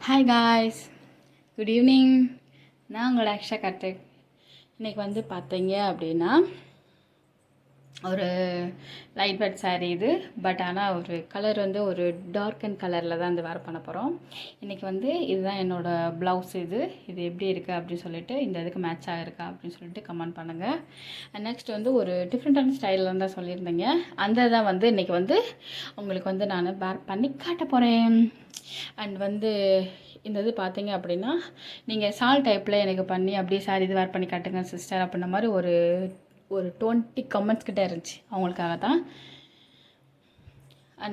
Hi guys, good evening. நான் உங்களோட அக்ஷா கார்த்திக். இன்றைக்கி வந்து பார்த்தீங்க அப்படின்னா ஒரு லைட் வெயிட் சாரீ இது. பட் ஆனால் ஒரு கலர் வந்து ஒரு டார்க் அண்ட் கலரில் தான் வந்து வேர் பண்ண போகிறோம். இன்றைக்கி வந்து இதுதான் என்னோடய ப்ளவுஸ். இது எப்படி இருக்குது அப்படின்னு சொல்லிட்டு, இந்த இதுக்கு மேட்ச் ஆகிருக்கா அப்படின்னு சொல்லிட்டு கமெண்ட் பண்ணுங்கள். அண்ட் நெக்ஸ்ட் வந்து ஒரு டிஃப்ரெண்ட்டான ஸ்டைலில் தான் சொல்லியிருந்தீங்க. அந்த தான் வந்து இன்றைக்கி வந்து உங்களுக்கு வந்து நான் வேர் பண்ணி காட்ட போகிறேன். அண்ட் வந்து இந்த இது பார்த்தீங்க அப்படின்னா, நீங்கள் சால் டைப்பில் எனக்கு பண்ணி அப்படியே சாரி இது வேர் பண்ணி காட்டுங்க சிஸ்டர் அப்படின்ன மாதிரி ஒரு 20 கமெண்ட்ஸ் கிட்டே இருந்துச்சு. அவங்களுக்காக தான்.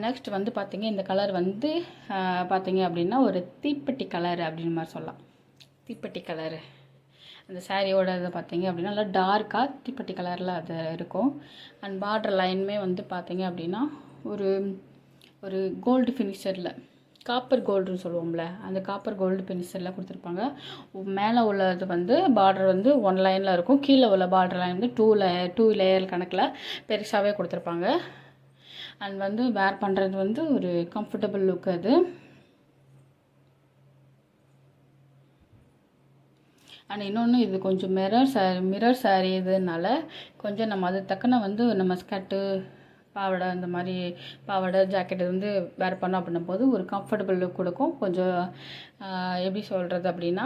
நெக்ஸ்ட் வந்து பார்த்தீங்க, இந்த கலர் வந்து பார்த்தீங்க அப்படின்னா ஒரு தீப்பெட்டி கலர் அப்படின்னு மாதிரி சொல்லலாம். தீப்பெட்டி கலரு அந்த சாரியோட இதை பார்த்தீங்க அப்படின்னா நல்லா டார்க்காக தீப்பெட்டி கலரில் அது இருக்கும். அண்ட் பார்டர் லைனுமே வந்து பார்த்தீங்க அப்படின்னா ஒரு ஒரு கோல்டு ஃபினிஷரில், காப்பர் கோல்டுன்னு சொல்லுவோம்ல, அந்த காப்பர் கோல்டு ஃபினிஷரில் கொடுத்துருப்பாங்க. மேலே உள்ளது வந்து பார்டர் வந்து 1 லைனில் இருக்கும். கீழே உள்ள பார்டர் லைன் வந்து 2 லேயர் கணக்கில் பெருசாகவே கொடுத்துருப்பாங்க. அண்ட் வந்து வேர் பண்ணுறது வந்து ஒரு கம்ஃபர்டபுள் லுக் அது. அண்ட் இன்னொன்று, இது கொஞ்சம் மிரர் சாரீ இதுனால கொஞ்சம் நம்ம அது தக்கன வந்து நம்ம ஸ்கர்ட்டு, பாவாடை, அந்த மாதிரி பாவாடை ஜாக்கெட் வந்து வேர் பண்ணோம் அப்படின்னும் போது ஒரு கம்ஃபர்டபுள் லுக் கொடுக்கும். கொஞ்சம் எப்படி சொல்கிறது அப்படின்னா,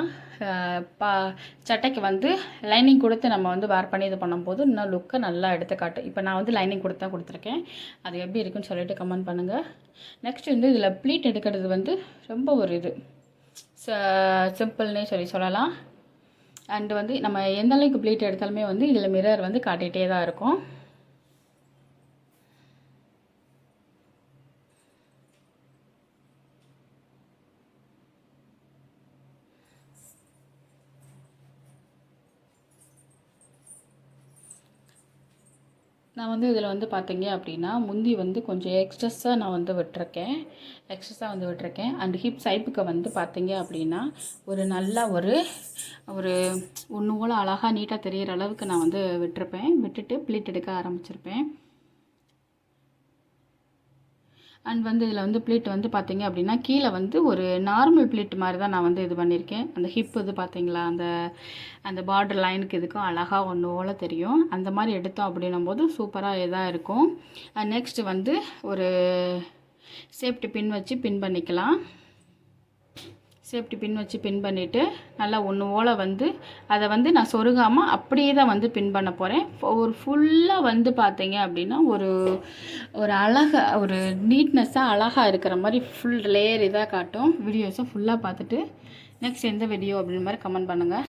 சட்டைக்கு வந்து லைனிங் கொடுத்து நம்ம வந்து வேர் பண்ணி இது பண்ணும்போது இன்னும் லுக்கை நல்லா எடுத்து காட்டும். இப்போ நான் வந்து லைனிங் கொடுத்து தான் கொடுத்துருக்கேன். அது எப்படி இருக்குன்னு சொல்லிட்டு கமெண்ட் பண்ணுங்கள். நெக்ஸ்ட் வந்து இதில் ப்ளீட் எடுக்கிறது வந்து ரொம்ப ஒரு இது சிம்பிள்னே சொல்லலாம். அண்டு வந்து நம்ம எந்த அளவுக்கு ப்ளீட் எடுத்தாலுமே வந்து இதில் மிரர் வந்து காட்டிகிட்டே தான் இருக்கும். நான் வந்து இதில் வந்து பார்த்தீங்க அப்படின்னா முந்தி வந்து கொஞ்சம் எக்ஸ்ட்ரஸாக நான் வந்து விட்டுருக்கேன். அண்ட் ஹிப் சைப்புக்கு வந்து பார்த்தீங்க அப்படின்னா ஒரு நல்லா ஒரு ஒன்று போல் அழகாக நீட்டாக தெரிகிற அளவுக்கு நான் வந்து விட்டுட்டு ப்ளீட் எடுக்க ஆரம்பிச்சிருப்பேன். அண்ட் வந்து இதில் வந்து ப்ளீட் வந்து பார்த்தீங்க அப்படின்னா கீழே வந்து ஒரு நார்மல் ப்ளீட் மாதிரி தான் நான் வந்து இது பண்ணியிருக்கேன். அந்த ஹிப் இது பார்த்தீங்களா, அந்த பார்டர் லைனுக்கு இதுக்கும் அழகாக ஒன்று போல தெரியும். அந்த மாதிரி எடுத்தோம் அப்படின்னும் போது சூப்பராக இதாக இருக்கும். நெக்ஸ்ட்டு வந்து ஒரு சேஃப்டி பின் வச்சு பின் பண்ணிக்கலாம். சேஃப்டி பின் வச்சு பின் பண்ணிவிட்டு நல்லா ஒன்று போல் வந்து அதை வந்து நான் சொருகாமல் அப்படியே தான் வந்து பின் பண்ண போகிறேன். ஒரு ஃபுல்லாக வந்து பார்த்தீங்க அப்படின்னா ஒரு அழகாக ஒரு நீட்னஸ்ஸாக அழகாக இருக்கிற மாதிரி ஃபுல் லேயர் இதாக காட்டும். வீடியோஸை ஃபுல்லாக பார்த்துட்டு நெக்ஸ்ட் எந்த வீடியோ அப்படின்ற மாதிரி கமெண்ட் பண்ணுங்கள்.